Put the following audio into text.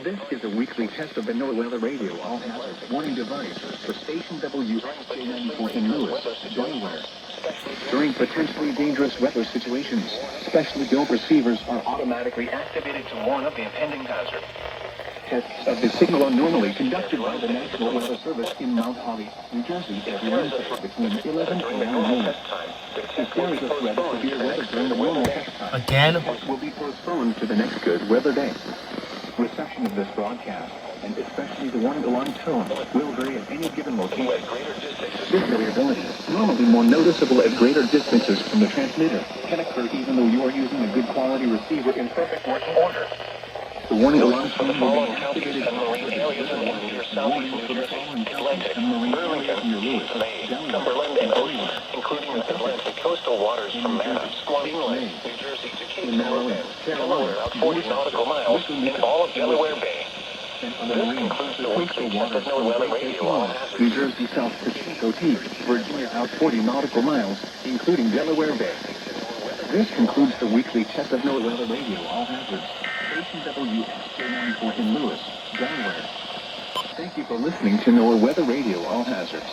This is a weekly test of the NOAA Weather Radio All Hazards Warning Device for station WXJ94 in Lewis, Delaware. During potentially dangerous weather situations, specially built receivers are automatically activated to warn of the impending hazard. Tests of the signal are normally conducted by the National Weather Service in Mount Holly, New Jersey, every Wednesday between 11 and 9 noon. If there is a threat of severe weather during the normal test time, Again? it will be postponed to the next good weather day. Reception of this broadcast, and especially the warning alarm tone, will vary at any given location. This variability, normally more noticeable at greater distances from the transmitter, can occur even though you are using a good quality receiver in perfect working order. The warning alarm tone will be activated in marine areas in your southeast New Jersey, Atlantic, Burlington, East Maine, Cumberland, and Ocean, including the Atlantic coastal waters from Manhattan, Squamish Lake, New Jersey to Cape North, Delaware out 40 nautical miles, and all of Delaware Bay. This concludes the weekly test of NOAA Weather Radio All Hazards. New Jersey south to Chesapeake, Virginia out 40 nautical miles, including Delaware Bay. This concludes the weekly test of NOAA Weather Radio All Hazards. Station WXJ94 in Lewis, Delaware. Thank you for listening to NOAA Weather Radio All Hazards.